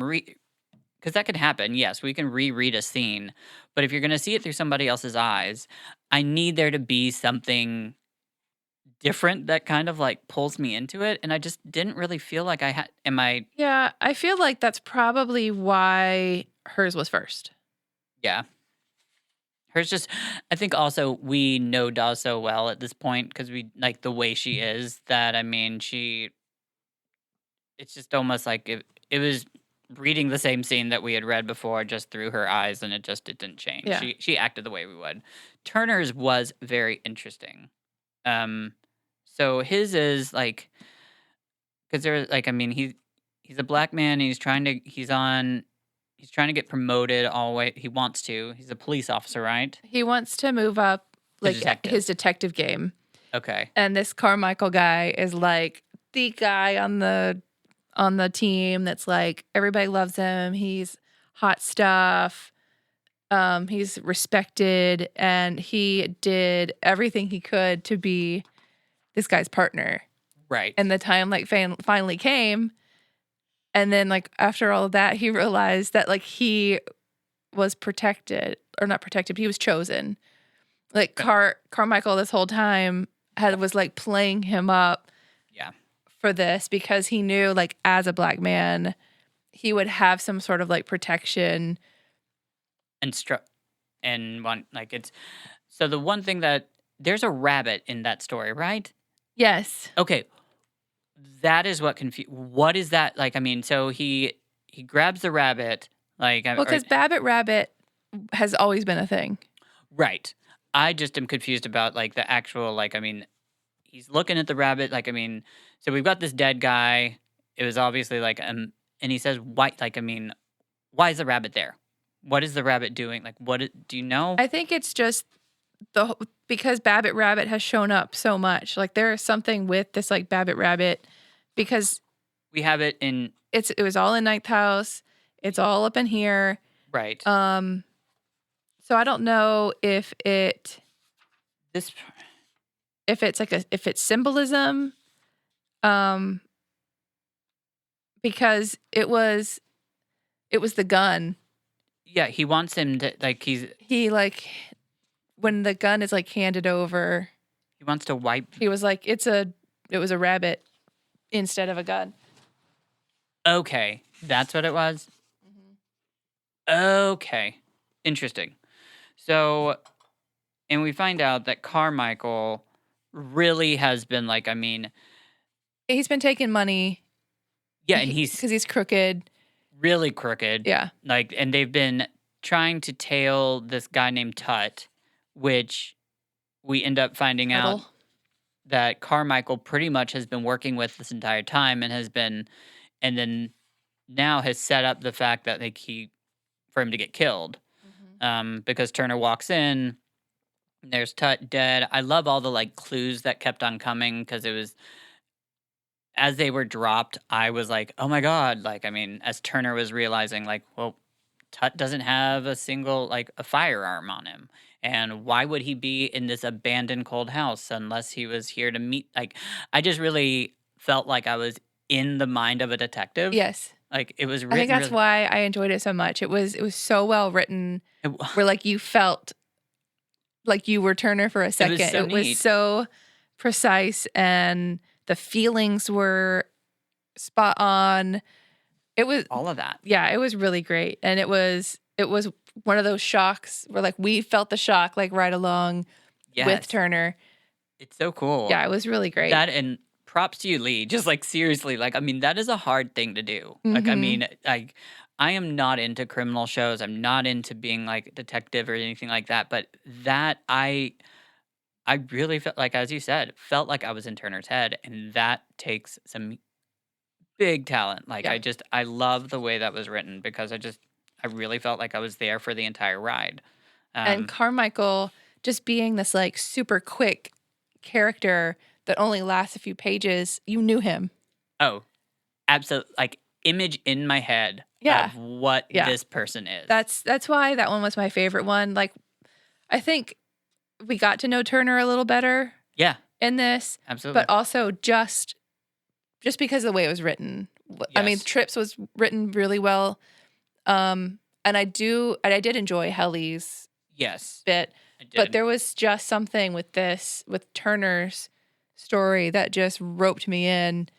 [SPEAKER 2] because that could happen. Yes, we can reread a scene, but if you're going to see it through somebody else's eyes, I need there to be something different that kind of like pulls me into it. And I just didn't really feel like I had.
[SPEAKER 3] Yeah, I feel like that's probably why hers was first.
[SPEAKER 2] Yeah. Hers just, I think also we know Dawes so well at this point because we like the way she is that, I mean, it's just almost like it was reading the same scene that we had read before just through her eyes and it didn't change.
[SPEAKER 3] Yeah.
[SPEAKER 2] She acted the way we would. Turner's was very interesting. So his is like, because there's like, I mean, he's a black man and he's trying to get promoted all the way. He wants to. He's a police officer, right?
[SPEAKER 3] He wants to move up like
[SPEAKER 2] detective.
[SPEAKER 3] his detective game.
[SPEAKER 2] Okay.
[SPEAKER 3] And this Carmichael guy is like the guy on the team that's like everybody loves him. He's hot stuff. He's respected and he did everything he could to be this guy's partner.
[SPEAKER 2] Right.
[SPEAKER 3] And the time like finally came. And then like after all of that, he realized that like he was protected or not protected, he was chosen. Like Carmichael this whole time was like playing him up.
[SPEAKER 2] Yeah.
[SPEAKER 3] For this because he knew like as a black man, he would have some sort of like protection.
[SPEAKER 2] And one like it's so the one thing that there's a rabbit in that story, right?
[SPEAKER 3] Yes.
[SPEAKER 2] Okay. That is what what is that like? I mean, so he grabs the rabbit like
[SPEAKER 3] Well, because Babbitt Rabbit has always been a thing.
[SPEAKER 2] Right. I just am confused about like the actual like I mean, he's looking at the rabbit like I mean, so we've got this dead guy. It was obviously like and he says why like I mean, why is the rabbit there? What is the rabbit doing? Like do you know?
[SPEAKER 3] I think it's just because Babbitt Rabbit has shown up so much. Like there is something with this like Babbitt Rabbit because
[SPEAKER 2] we have it in
[SPEAKER 3] it was all in Ninth House. It's all up in here.
[SPEAKER 2] Right.
[SPEAKER 3] So I don't know if it's symbolism because it was the gun.
[SPEAKER 2] Yeah, he wants him to like
[SPEAKER 3] he like when the gun is like handed over,
[SPEAKER 2] he wants to wipe.
[SPEAKER 3] He was like it was a rabbit instead of a gun.
[SPEAKER 2] Okay, that's what it was. Okay. Interesting. So, and we find out that Carmichael really has been like, I mean,
[SPEAKER 3] He's been taking money
[SPEAKER 2] yeah, and he's
[SPEAKER 3] because he's crooked.
[SPEAKER 2] really crooked.
[SPEAKER 3] Yeah.
[SPEAKER 2] Like, and they've been trying to tail this guy named Tut, which we end up finding out
[SPEAKER 3] Tuttle.
[SPEAKER 2] that Carmichael pretty much has been working with this entire time and has been, and then now has set up the fact that like for him to get killed. Because Turner walks in, there's Tut dead. I love all the like clues that kept on coming because it was as they were dropped, I was like, oh my God. Like, I mean, as Turner was realizing, like, well, Tut doesn't have a single, like, a firearm on him. And why would he be in this abandoned cold house unless he was here to meet? Like, I just really felt like I was in the mind of a detective.
[SPEAKER 3] Yes.
[SPEAKER 2] Like, it was
[SPEAKER 3] I
[SPEAKER 2] written.
[SPEAKER 3] think that's why I enjoyed it so much. It was so well written
[SPEAKER 2] It,
[SPEAKER 3] where like you felt like you were Turner for a second.
[SPEAKER 2] so
[SPEAKER 3] It was
[SPEAKER 2] neat.
[SPEAKER 3] so precise and the feelings were spot on. It was
[SPEAKER 2] all of that.
[SPEAKER 3] yeah, it was really great. And it was one of those shocks where like we felt the shock like right along
[SPEAKER 2] Yes.
[SPEAKER 3] with Turner.
[SPEAKER 2] It's so cool.
[SPEAKER 3] Yeah, it was really great.
[SPEAKER 2] That and props to you, Lee. Just like seriously, like I mean, that is a hard thing to do. Like I
[SPEAKER 3] Mhm.
[SPEAKER 2] mean, like I am not into criminal shows. I'm not into being like a detective or anything like that. But that I really felt like, as you said, felt like I was in Turner's head, and that takes some big talent. Like
[SPEAKER 3] Yeah.
[SPEAKER 2] I love the way that was written because I really felt like I was there for the entire ride.
[SPEAKER 3] And Carmichael just being this like super quick character that only lasts a few pages, you knew him.
[SPEAKER 2] Oh, absolutely! Like image in my head
[SPEAKER 3] Yeah.
[SPEAKER 2] of what
[SPEAKER 3] Yeah.
[SPEAKER 2] this person is.
[SPEAKER 3] That's why that one was my favorite one. Like I think we got to know Turner a little better
[SPEAKER 2] yeah,
[SPEAKER 3] in this,
[SPEAKER 2] absolutely.
[SPEAKER 3] but also just because of the way it was written. I mean,
[SPEAKER 2] Yes.
[SPEAKER 3] Trips was written really well. And I did enjoy Helly's
[SPEAKER 2] Yes,
[SPEAKER 3] bit,
[SPEAKER 2] I did.
[SPEAKER 3] but there was just something with Turner's story that just roped me in.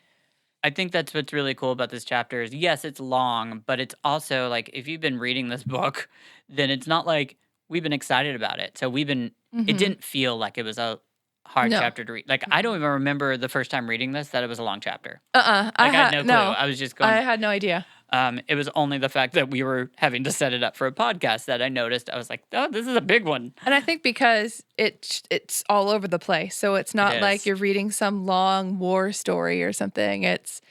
[SPEAKER 2] I think that's what's really cool about this chapter is yes, it's long, but it's also like if you've been reading this book, then it's not like we've been excited about it. So we've been it
[SPEAKER 3] Mhm.
[SPEAKER 2] didn't feel like it was a hard
[SPEAKER 3] No.
[SPEAKER 2] chapter to read. Like I don't even remember the first time reading this that it was a long chapter.
[SPEAKER 3] I
[SPEAKER 2] Like I had no clue.
[SPEAKER 3] no,
[SPEAKER 2] I was just going
[SPEAKER 3] I had no idea.
[SPEAKER 2] it was only the fact that we were having to set it up for a podcast that I noticed. I was like, "Oh, this is a big one."
[SPEAKER 3] And I think because it's all over the place. So it's not
[SPEAKER 2] is.
[SPEAKER 3] like you're reading some long war story or something. It's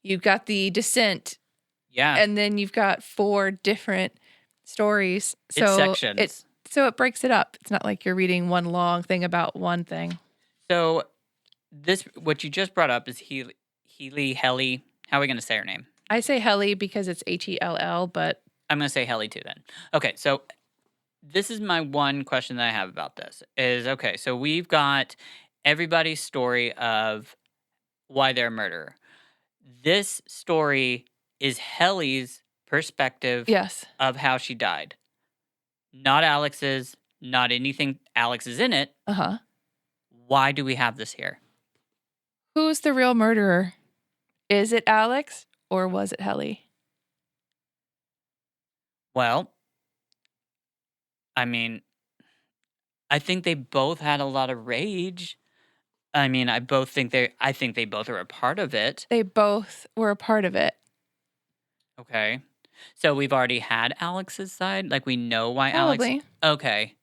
[SPEAKER 3] you've got the descent
[SPEAKER 2] Yeah.
[SPEAKER 3] and then you've got 4 different stories. So
[SPEAKER 2] it's sections.
[SPEAKER 3] it breaks it up. It's not like you're reading one long thing about one thing.
[SPEAKER 2] So this what you just brought up is Helly. How are we going to say her name?
[SPEAKER 3] I say Helly because it's Hell, but
[SPEAKER 2] I'm going to say Helly too then. Okay, so this is my one question that I have about this is okay, so we've got everybody's story of why they're a murderer. This story is Helly's perspective
[SPEAKER 3] yes.
[SPEAKER 2] of how she died. Not Alex's, not anything Alex is in it.
[SPEAKER 3] Uh-huh.
[SPEAKER 2] Why do we have this here?
[SPEAKER 3] Who's the real murderer? Is it Alex or was it Helly?
[SPEAKER 2] Well, I mean, I think they both had a lot of rage. I mean, I think they both are a part of it.
[SPEAKER 3] They both were a part of it.
[SPEAKER 2] Okay. So we've already had Alex's side? Like we know why
[SPEAKER 3] Probably.
[SPEAKER 2] Alex.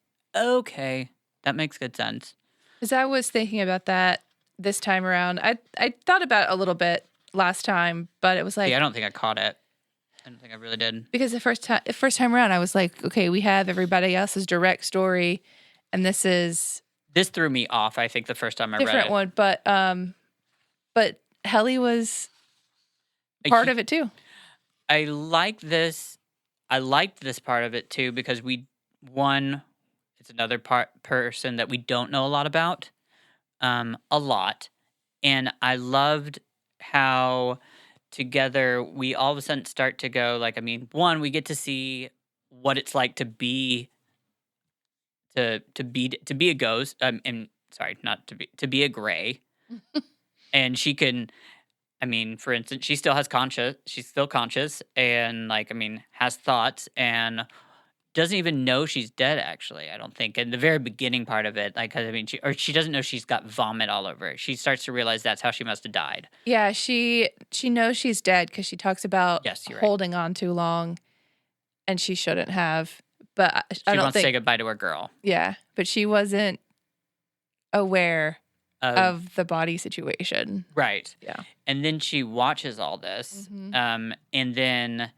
[SPEAKER 2] Okay. That makes good sense.
[SPEAKER 3] Because I was thinking about that this time around. I thought about it a little bit last time, but it was like
[SPEAKER 2] Yeah, I don't think I caught it. I don't think I really did.
[SPEAKER 3] because the first time around, I was like, okay, we have everybody else's direct story, and this is
[SPEAKER 2] This threw me off, I think, the first time I read
[SPEAKER 3] different
[SPEAKER 2] it.
[SPEAKER 3] one. But Helly was
[SPEAKER 2] Like,
[SPEAKER 3] part of it too.
[SPEAKER 2] I like this. I liked this part of it too because it's another person that we don't know a lot about, a lot, and I loved how together we all of a sudden start to go like I mean, one we get to see what it's like to be a ghost. And sorry, not to be a gray, and she can I mean, for instance, she still has conscious. She's still conscious, and like, I mean, has thoughts, and doesn't even know she's dead. Actually, I don't think in the very beginning part of it, like, 'cause, I mean, she doesn't know she's got vomit all over her. She starts to realize that's how she must have died.
[SPEAKER 3] Yeah, she knows she's dead because she talks about
[SPEAKER 2] Yes, you're right.
[SPEAKER 3] holding on too long, and she shouldn't have. But I
[SPEAKER 2] She
[SPEAKER 3] don't
[SPEAKER 2] wants to say
[SPEAKER 3] think.
[SPEAKER 2] goodbye to her girl.
[SPEAKER 3] Yeah, but she wasn't aware
[SPEAKER 2] Um,
[SPEAKER 3] of the body situation.
[SPEAKER 2] right,
[SPEAKER 3] Yeah.
[SPEAKER 2] and then she watches all this,
[SPEAKER 3] Mhm.
[SPEAKER 2] and then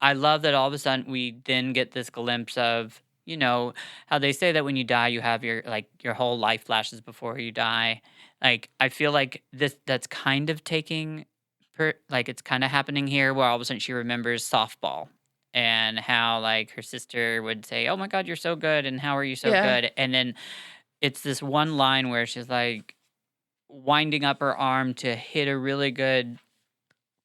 [SPEAKER 2] I love that all of a sudden we then get this glimpse of, how they say that when you die, you have your whole life flashes before you die. Like, I feel like that's kind of it's kind of happening here where all of a sudden she remembers softball and how like her sister would say, "Oh my God, you're so good." And how are you so
[SPEAKER 3] Yeah.
[SPEAKER 2] good? And then it's this one line where she's like winding up her arm to hit a really good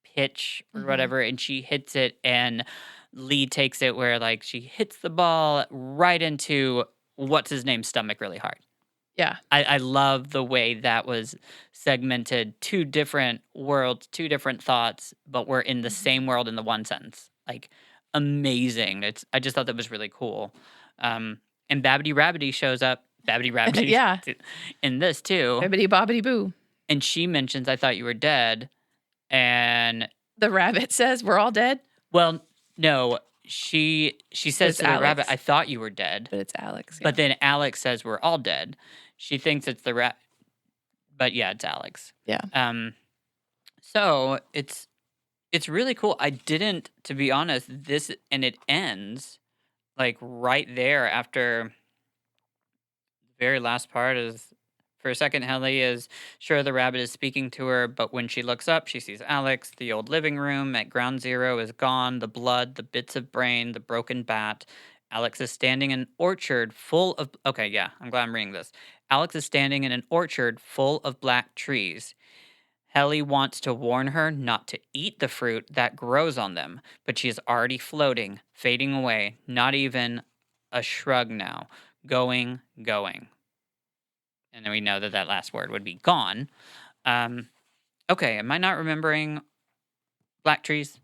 [SPEAKER 2] pitch or
[SPEAKER 3] Mhm.
[SPEAKER 2] whatever, and she hits it, and Lee takes it where like she hits the ball right into what's his name's stomach really hard.
[SPEAKER 3] Yeah.
[SPEAKER 2] I love the way that was segmented, two different worlds, two different thoughts, but we're in the
[SPEAKER 3] Mhm.
[SPEAKER 2] same world in the one sentence. Like, amazing. I just thought that was really cool. And Babbity Rabbity shows up. Babbity Rabbity
[SPEAKER 3] Yeah.
[SPEAKER 2] in this too.
[SPEAKER 3] Bibbidi bobbidi boo.
[SPEAKER 2] And she mentions, "I thought you were dead." And
[SPEAKER 3] The rabbit says we're all dead,
[SPEAKER 2] well, no, she says
[SPEAKER 3] it's
[SPEAKER 2] to the rabbit,
[SPEAKER 3] Alex.
[SPEAKER 2] "I thought you were dead."
[SPEAKER 3] but it's Alex.
[SPEAKER 2] But then Alex says we're all dead. She thinks it's the rat, but yeah, it's Alex.
[SPEAKER 3] Yeah.
[SPEAKER 2] So it's really cool. I didn't, to be honest, and it ends like right there after the very last part is. For a second, Helly is sure the rabbit is speaking to her, but when she looks up, she sees Alex. The old living room at Ground Zero is gone. The blood, the bits of brain, the broken bat. Alex is standing in an orchard full of. Okay, yeah, I'm glad I'm reading this. Alex is standing in an orchard full of black trees. Helly wants to warn her not to eat the fruit that grows on them, but she is already floating, fading away. Not even a shrug now. Going. And then we know that last word would be gone. Okay, am I not remembering black trees?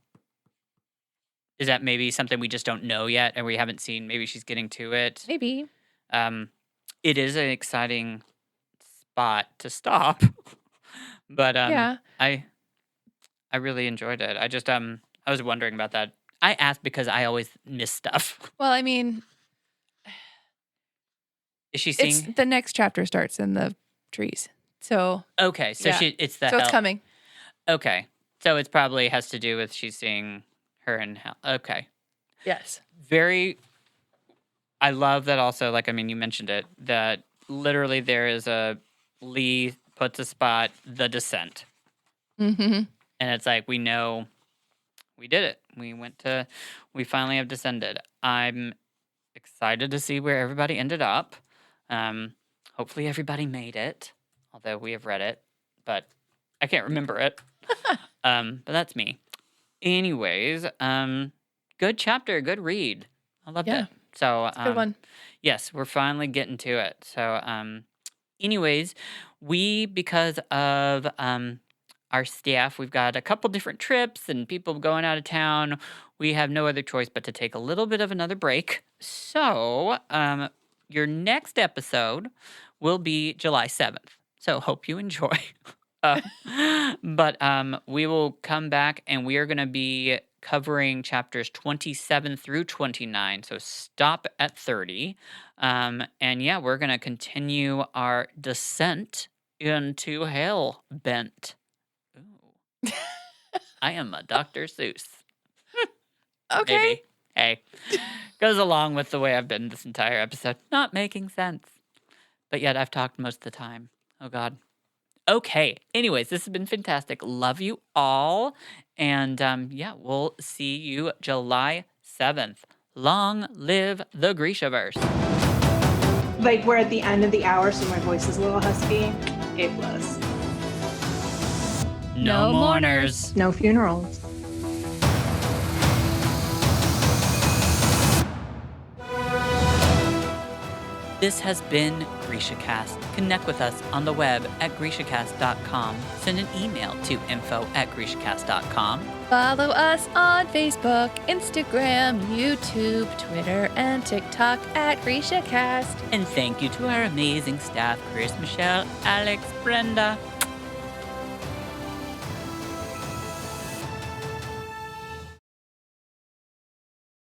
[SPEAKER 2] Is that maybe something we just don't know yet and we haven't seen? Maybe she's getting to it.
[SPEAKER 3] Maybe.
[SPEAKER 2] It is an exciting spot to stop. But
[SPEAKER 3] Yeah.
[SPEAKER 2] I really enjoyed it. I was wondering about that. I asked because I always miss stuff.
[SPEAKER 3] Well, I mean,
[SPEAKER 2] Is she
[SPEAKER 3] it's
[SPEAKER 2] seeing?
[SPEAKER 3] the next chapter starts in the trees. So
[SPEAKER 2] Okay, so
[SPEAKER 3] yeah.
[SPEAKER 2] it's the
[SPEAKER 3] so it's
[SPEAKER 2] hell.
[SPEAKER 3] coming.
[SPEAKER 2] Okay, so it's probably has to do with she's seeing her in hell. Okay,
[SPEAKER 3] Yes.
[SPEAKER 2] I love that also. Like, I mean, you mentioned it that literally there is a Lee puts a spot the descent,
[SPEAKER 3] Mm-hmm.
[SPEAKER 2] and it's like we know we did it. We finally have descended. I'm excited to see where everybody ended up. Hopefully everybody made it, although we have read it, but I can't remember it. But that's me. Anyways, good chapter, good read. I loved
[SPEAKER 3] Yeah.
[SPEAKER 2] it. So,
[SPEAKER 3] Good one.
[SPEAKER 2] yes, we're finally getting to it. So, anyways, because of our staff, we've got a couple different trips and people going out of town. We have no other choice but to take a little bit of another break. So, your next episode will be July 7th. So, hope you enjoy. But we will come back and we are going to be covering chapters 27 through 29. So stop at 30. And yeah, we're going to continue our descent into hell bent. Ooh. I am a Dr. Seuss.
[SPEAKER 3] Okay.
[SPEAKER 2] Maybe. Hey, goes along with the way I've been this entire episode. Not making sense. But yet I've talked most of the time. Oh, God. Okay. Anyways, this has been fantastic. Love you all. And yeah, we'll see you July 7th. Long live the Grishaverse.
[SPEAKER 1] Like, we're at the end of the hour, so my voice is a little husky. A plus.
[SPEAKER 2] No
[SPEAKER 3] No
[SPEAKER 2] mourners.
[SPEAKER 1] No funerals.
[SPEAKER 2] This has been GrishaCast. Connect with us on the web at GrishaCast.com. Send an email to info@GrishaCast.com.
[SPEAKER 3] Follow us on Facebook, Instagram, YouTube, Twitter, and TikTok at GrishaCast.
[SPEAKER 2] And thank you to our amazing staff, Chris, Michelle, Alex, Brenda,